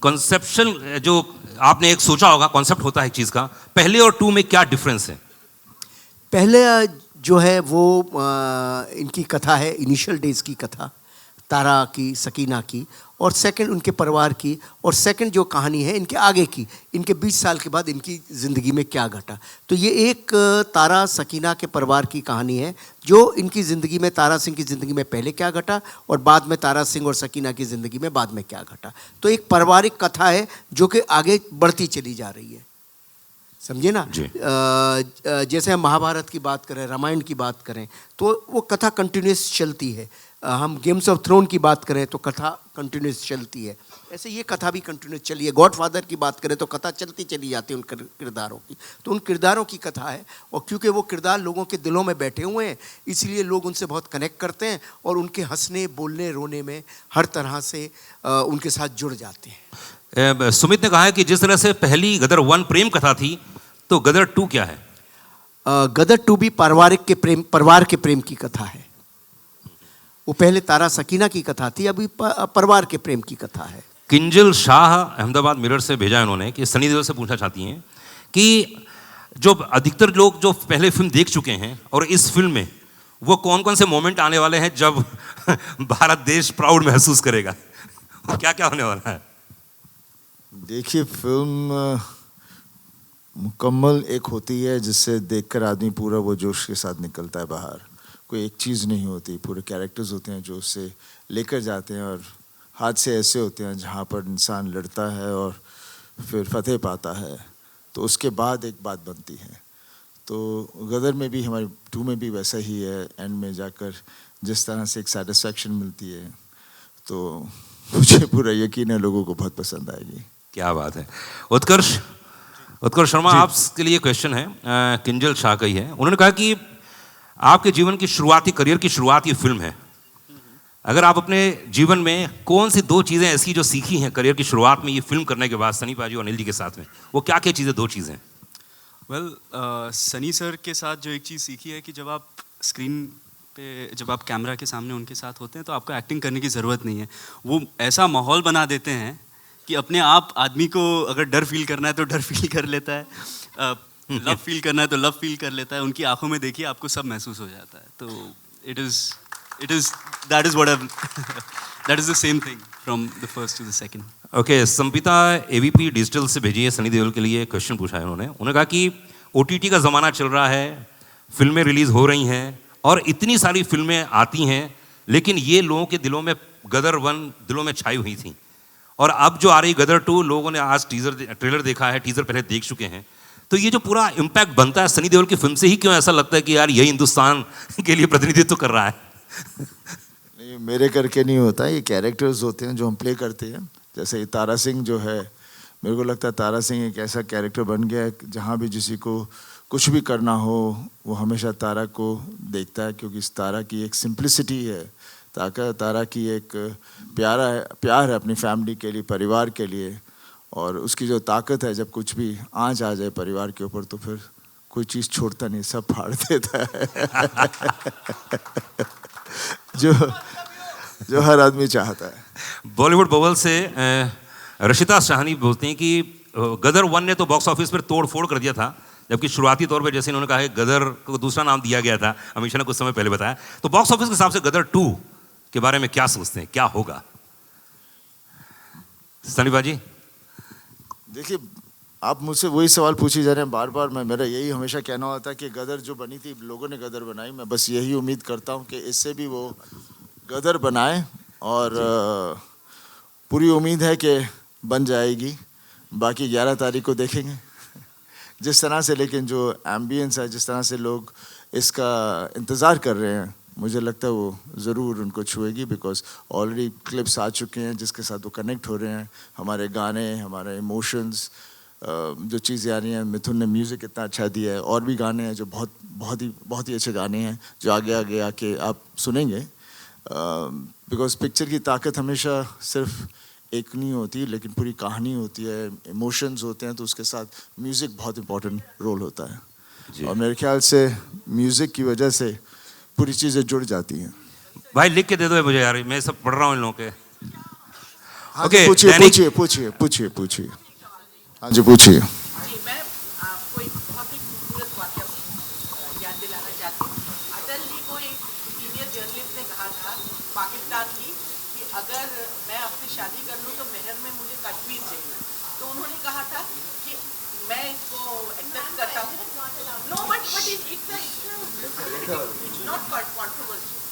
कॉन्सेप्शन जो आपने एक सोचा होगा, कॉन्सेप्ट होता है एक चीज़ का, पहले और 2 में क्या डिफरेंस है? पहले जो है वो इनकी कथा है, इनिशियल डेज की कथा, तारा की, सकीना की, और सेकंड उनके परिवार की, और सेकंड जो कहानी है इनके आगे की, इनके 20 साल के बाद इनकी ज़िंदगी में क्या घटा। तो ये एक तारा सकीना के परिवार की कहानी है, जो इनकी ज़िंदगी में, तारा सिंह की ज़िंदगी में पहले क्या घटा, और बाद में तारा सिंह और सकीना की ज़िंदगी में बाद में क्या घटा। तो एक पारिवारिक कथा है जो कि आगे बढ़ती चली जा रही है, समझे ना। जैसे हम महाभारत की बात करें, रामायण की बात करें, तो वो कथा कंटिन्यूस चलती है। हम गेम्स ऑफ थ्रोन की बात करें तो कथा कंटिन्यूस चलती है, ऐसे ये कथा भी कंटिन्यूस चली है। गॉडफादर की बात करें तो कथा चलती चली जाती है उन किरदारों की। तो उन किरदारों की कथा है, और क्योंकि वो किरदार लोगों के दिलों में बैठे हुए हैं, इसलिए लोग उनसे बहुत कनेक्ट करते हैं, और उनके हंसने, बोलने, रोने में हर तरह से उनके साथ जुड़ जाते हैं। सुमित ने कहा है कि जिस तरह से पहली गदर 1 प्रेम कथा थी, तो गदर 2 क्या है? गदर 2 भी परिवार के प्रेम की कथा है। वो पहले तारा सकीना की कथा थी, अभी परिवार के प्रेम की कथा है। किंजल शाह अहमदाबाद मिरर से भेजा है उन्होंने कि सनी देओल से पूछना चाहती हैं कि जो अधिकतर लोग जो पहले फिल्म देख चुके हैं और इस फिल्म में, वो कौन कौन से मोमेंट आने वाले हैं जब भारत देश प्राउड महसूस करेगा, क्या क्या होने वाला है? देखिए, फिल्म मुकम्मल एक होती है जिससे देखकर आदमी पूरा वो जोश के साथ निकलता है बाहर। कोई एक चीज़ नहीं होती, पूरे कैरेक्टर्स होते हैं जो उससे लेकर जाते हैं, और हादसे ऐसे होते हैं जहाँ पर इंसान लड़ता है और फिर फतेह पाता है, तो उसके बाद एक बात बनती है। तो गदर में भी, हमारे 2 में भी वैसा ही है। एंड में जाकर जिस तरह से एक सेटिस्फैक्शन मिलती है, तो मुझे पूरा यकीन है लोगों को बहुत पसंद आएगी। क्या बात है। उत्कर्ष शर्मा, आपके लिए क्वेश्चन है, किंजल शाह का ही है। उन्होंने कहा कि आपके जीवन की शुरुआती, करियर की शुरुआत ये फिल्म है। अगर आप अपने जीवन में कौन सी 2 चीज़ें ऐसी जो सीखी हैं करियर की शुरुआत में ये फिल्म करने के बाद, सनी पाजी और अनिल जी के साथ में, वो क्या क्या चीज़ें, 2 चीज़ें? सनी सर के साथ जो एक चीज़ सीखी है कि जब आप स्क्रीन पे, जब आप कैमरा के सामने उनके साथ होते हैं, तो आपको एक्टिंग करने की ज़रूरत नहीं है। वो ऐसा माहौल बना देते हैं कि अपने आप आदमी को अगर डर फील करना है तो डर फील कर लेता है, लव फील करना है तो लव फील कर लेता है। उनकी आंखों में देखिए आपको सब महसूस हो जाता है। तो that is what that is the same thing from the first to the second. Okay, Sampita AVP digital से भेजी है, सनी देओल के लिए क्वेश्चन पूछा है उन्होंने कहा कि OTT का ज़माना चल रहा है, फिल्में रिलीज़ हो रही हैं और इतनी सारी फिल्में आती हैं, लेकिन ये लोगों के दिलों में गदर 1 दिलों में छाई हुई थी, और अब जो आ रही गदर 2, लोगों ने आज ट्रेलर देखा है, टीज़र पहले देख चुके हैं, तो ये जो पूरा इम्पैक्ट बनता है सनी देओल की फिल्म से ही, क्यों ऐसा लगता है कि यार यही हिंदुस्तान के लिए प्रतिनिधित्व कर रहा है? नहीं, मेरे करके नहीं होता, ये कैरेक्टर्स होते हैं जो हम प्ले करते हैं। जैसे तारा सिंह जो है, मेरे को लगता है तारा सिंह एक ऐसा कैरेक्टर बन गया है, जहाँ भी किसी को कुछ भी करना हो वो हमेशा तारा को देखता है, क्योंकि इस तारा की एक सिंप्लिसिटी है, तारा की एक प्यार है अपनी फैमिली के लिए, परिवार के लिए, और उसकी जो ताकत है, जब कुछ भी आँच आ जाए परिवार के ऊपर तो फिर कोई चीज़ छोड़ता नहीं, सब फाड़ देता है। जो हर आदमी चाहता है। बॉलीवुड बबल से रशिता शाहनी बोलती हैं कि गदर 1 ने तो बॉक्स ऑफिस पर तोड़ फोड़ कर दिया था, जबकि शुरुआती तौर पे जैसे इन्होंने कहा है गदर को दूसरा नाम दिया गया था, अमीषा ने कुछ समय पहले बताया, तो बॉक्स ऑफिस के हिसाब से गदर 2 के बारे में क्या सोचते हैं, क्या होगा? सनी भाजी। देखिए, आप मुझसे वही सवाल पूछी जा रहे हैं बार बार। मेरा यही हमेशा कहना होता है कि गदर जो बनी थी, लोगों ने गदर बनाई, मैं बस यही उम्मीद करता हूँ कि इससे भी वो गदर बनाए, और पूरी उम्मीद है कि बन जाएगी। बाकी 11 तारीख को देखेंगे जिस तरह से, लेकिन जो एम्बियंस है, जिस तरह से लोग इसका इंतज़ार कर रहे हैं, मुझे लगता है वो ज़रूर उनको छुएगी, बिकॉज ऑलरेडी क्लिप्स आ चुके हैं जिसके साथ वो कनेक्ट हो रहे हैं। हमारे गाने, हमारे इमोशंस, जो चीज़ें आ रही हैं, मिथुन ने म्यूज़िक इतना अच्छा दिया है, और भी गाने हैं जो बहुत ही अच्छे गाने हैं जो आगे आगे आके आप सुनेंगे। बिकॉज पिक्चर की ताकत हमेशा सिर्फ एक नहीं होती, लेकिन पूरी कहानी होती है, इमोशंस होते हैं, तो उसके साथ म्यूज़िक बहुत इंपॉर्टेंट रोल होता है। और मेरे ख्याल से म्यूज़िक की वजह से पूरी चीज़ें जुड़ जाती हैं। भाई लिख के दे दो मुझे यार, मैं सब पढ़ रहा हूँ इन लोगों के। हाँ जी, पूछिए। हाँ जी, पूछिए। जी, मैं आपको एक बहुत ही खूबसूरत वाक्य याद दिलाना चाहती हूँ। अटल जी को एक सीनियर जर्नलिस्ट ने कहा था पाकिस्तान की कि अगर मैं आपसे शादी कर लूँ तो मेहर में मुझे कश्मीर चाहिए। तो उन्होंने कहा था कि मैं इसको एक्सेप्ट करता हूँ। No but it's not controversial.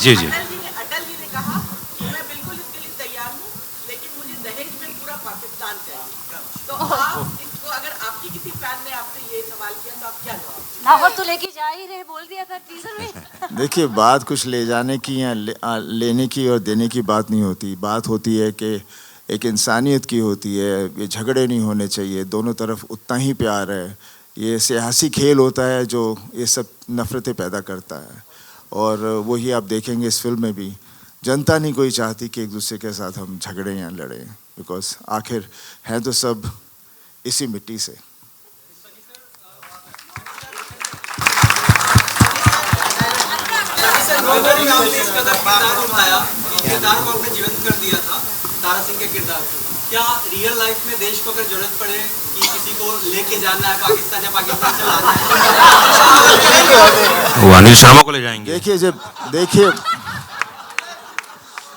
जी जी। अटल जी ने कहा कि मैं बिल्कुल इसके लिए तैयार हूँ, लेकिन मुझे दहेज में पूरा पाकिस्तान चाहिए। तो आप इसको, अगर आपकी किसी फैन ने आपसे ये सवाल किया तो आप क्या जवाब? लाहौर तो लेके जा ही रहे, बोल दिया था टीजर में। देखिए, बात कुछ ले जाने की या लेने की और देने की बात नहीं होती। बात होती है कि एक इंसानियत की होती है। ये झगड़े नहीं होने चाहिए, दोनों तरफ उतना ही प्यार है। ये सियासी खेल होता है जो ये सब नफ़रतें पैदा करता है, और वही आप देखेंगे इस फिल्म में भी। जनता नहीं कोई चाहती कि एक दूसरे के साथ हम झगड़े या लड़ें, बिकॉज आखिर हैं तो सब इसी मिट्टी से। किरदार को आपने जीवंत कर दिया था, तारा सिंह के किरदार को। क्या रियल लाइफ में देश को अगर जरूरत पड़े कि किसी को लेके जाना है पाकिस्तान या पाकिस्तान से लाना है, वो अनिल शर्मा को ले जाएंगे?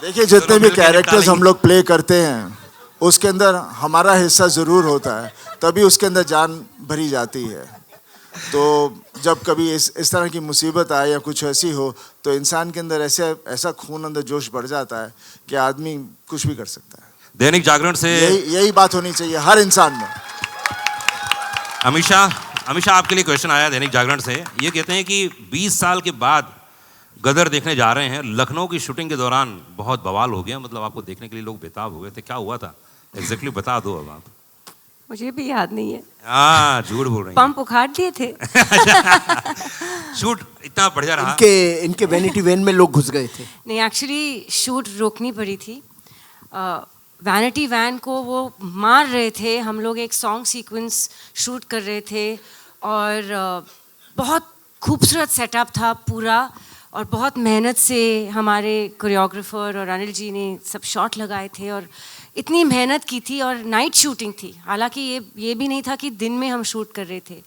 देखिए जितने भी कैरेक्टर्स हम लोग प्ले करते हैं, उसके अंदर हमारा हिस्सा ज़रूर होता है, तभी उसके अंदर जान भरी जाती है। तो जब कभी इस तरह की मुसीबत आए या कुछ ऐसी हो, तो इंसान के अंदर ऐसा खून अंदर जोश बढ़ जाता है कि आदमी कुछ भी कर सकता है। दैनिक जागरण से यही बात होनी चाहिए हर इंसान में। अमीषा आपके लिए क्वेश्चन आया दैनिक जागरण से। ये कहते हैं कि 20 साल के बाद गदर देखने जा रहे हैं। लखनऊ की शूटिंग के दौरान बहुत बवाल हो गया, मतलब आपको देखने के लिए लोग बेताब हो गए थे। क्या हुआ था एग्जैक्टली बता दो अब आप। मुझे भी याद नहीं है। हाँ, झूठ बोल रही हैं। पंप उखाड़ दिए थे। शूट इतना बढ़िया रहा। इनके वैनिटी वैन में लोग घुस गए थे। नहीं, एक्चुअली शूट रोकनी पड़ी थी। वैनिटी वैन को वो मार रहे थे। हम लोग एक सॉन्ग सीक्वेंस शूट कर रहे थे, और बहुत खूबसूरत सेटअप था पूरा, और बहुत मेहनत से हमारे कोरियोग्राफर और अनिल जी ने सब शॉट लगाए थे, और इतनी मेहनत की थी। और नाइट शूटिंग थी, हालांकि ये भी नहीं था कि दिन में हम शूट कर रहे थे,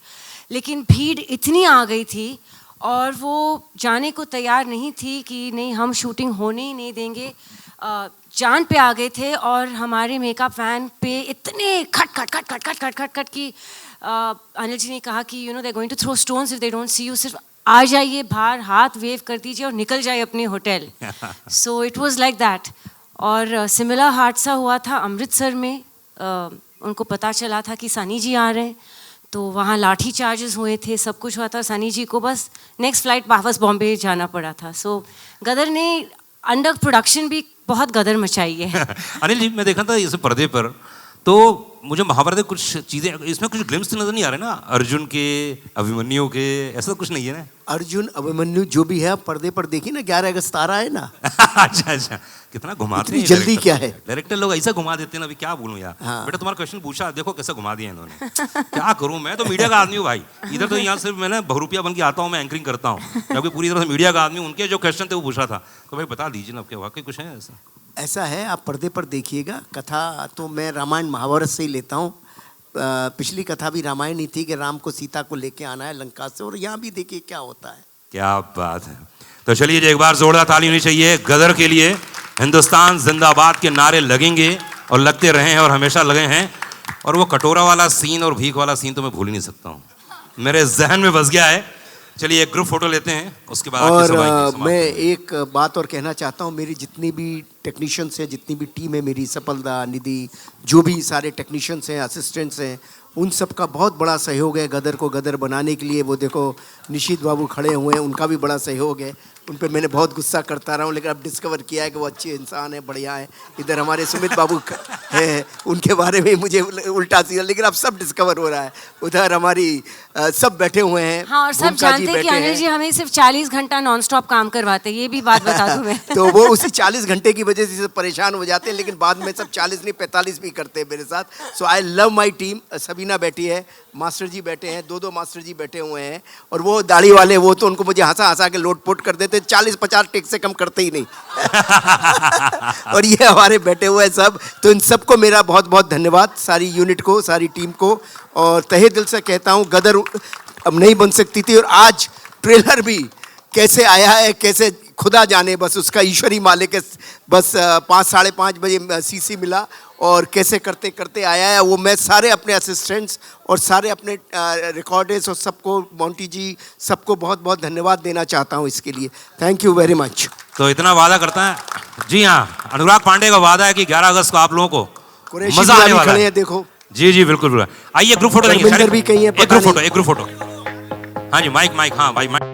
लेकिन भीड़ इतनी आ गई थी और वो जाने को तैयार नहीं थी कि नहीं, हम शूटिंग होने ही नहीं देंगे। जान पे आ गए थे, और हमारे मेकअप वैन पे इतने खट की अनिल जी ने कहा कि you know they going to throw stones if they don't see you. सिर्फ आ जाइए बाहर, हाथ वेव कर दीजिए और निकल जाइए अपने hotel. So it was like that. और सिमिलर हादसा हुआ था अमृतसर में। उनको पता चला था कि सनी जी आ रहे हैं, तो वहाँ लाठी चार्जेस हुए थे, सब कुछ हुआ था। सनी जी को बस नेक्स्ट फ्लाइट वापस बॉम्बे जाना पड़ा था। सो गदर ने अंडर प्रोडक्शन भी बहुत गदर मचाई है। अनिल जी, मैं देखा था इस पर्दे पर, तो मुझे महाभारत में कुछ चीजें, इसमें कुछ ग्लिम्स नजर नहीं आ रहे ना, अर्जुन के, अभिमन्यु के, ऐसा तो कुछ नहीं है ना? अर्जुन अभिमन्यु जो भी है पर्दे पर देखिए ना, 11 अगस्त आ रहा है ना। अच्छा, कितना घुमाते हैं जल्दी क्या है, डायरेक्टर लोग ऐसा घुमा देते हैं ना। अभी क्या बोलूं यार। हाँ। बेटा तुम्हारा क्वेश्चन पूछा, देखो कैसे घुमा दिया इन्होंने। क्या करूं, मैं तो मीडिया का आदमी हूँ भाई। इधर तो यहाँ सिर्फ मैं बहुरूपिया बन के आता हूँ, मैं एंकरिंग करता हूँ, क्योंकि पूरी तरह से मीडिया का आदमी। उनके जो क्वेश्चन थे वो पूछा था, तो भाई बता दीजिए ना, वाकई कुछ है ऐसा? ऐसा है, आप पर्दे पर देखिएगा। कथा तो मैं रामायण महाभारत से ही लेता हूँ। पिछली कथा भी रामायण ही थी कि राम को सीता को लेके आना है लंका से, और यहाँ भी देखिए क्या होता है। क्या बात है। तो चलिए जी, एक बार जोरदार ताली होनी चाहिए गदर के लिए। हिंदुस्तान जिंदाबाद के नारे लगेंगे और लगते रहे हैं और हमेशा लगे हैं। और वो कटोरा वाला सीन और भीख वाला सीन तो मैं भूल ही नहीं सकता हूँ, मेरे जहन में बस गया है। चलिए एक ग्रुप फोटो लेते हैं, उसके बाद और मैं एक बात और कहना चाहता हूँ, मेरी जितनी भी टेक्नीशियंस हैं, जितनी भी टीम है मेरी, सफलदा, निधि, जो भी सारे टेक्नीशियंस हैं, असिस्टेंट्स हैं, उन सब का बहुत बड़ा सहयोग है गदर को गदर बनाने के लिए। वो देखो निशित बाबू खड़े हुए हैं, उनका भी बड़ा सहयोग है। उन पे मैंने बहुत गुस्सा करता रहा हूँ, लेकिन अब डिस्कवर किया है कि वो अच्छे इंसान है, बढ़िया है। इधर हमारे सुमित बाबू है, उनके बारे में मुझे उल्टा सीधा, लेकिन अब सब डिस्कवर हो रहा है। उधर हमारी सब बैठे हुए हैं। हाँ, और सब जानते हैं कि अनिल जी हमें सिर्फ 40 घंटा नॉन स्टॉप काम करवाते हैं, ये भी बात बता दूं मैं। तो वो उसी 40 घंटे की वजह से परेशान हो जाते हैं, लेकिन बाद में सब 40 नहीं 45 भी करते हैं मेरे साथ। So I love my team. Sabina बैठी है, मास्टर जी बैठे हैं, दो मास्टर जी बैठे हुए हैं, और वो दाढ़ी वाले, वो तो उनको मुझे हंसा हंसा के लोट-पोट कर देते, 40-50 टेक से कम करते ही नहीं। और ये हमारे बैठे हुए हैं सब। तो इन सबको मेरा बहुत बहुत धन्यवाद, सारी यूनिट को, सारी टीम को। और तहे दिल से कहता हूँ, गदर अब नहीं बन सकती थी। और आज ट्रेलर भी कैसे आया है, कैसे खुदा जाने, बस उसका ईश्वरी मालिक है। बस 5-5:30 बजे सीसी मिला और कैसे करते करते आया है वो। मैं सारे अपने असिस्टेंट्स और सारे अपने रिकॉर्डर्स और सबको, मोंटी जी, सबको बहुत बहुत धन्यवाद देना चाहता हूँ इसके लिए। Thank you very much. तो इतना वादा करता है जी। हाँ, अनुराग पांडे का वादा है कि 11 अगस्त को आप लोगों को मजा आने वाला है। देखो जी जी बिल्कुल बिल्कुल। आइए ग्रुप फोटो लेंगे। भी कहीं है, एक ग्रुप फोटो। हाँ जी, माइक हाँ भाई माइक।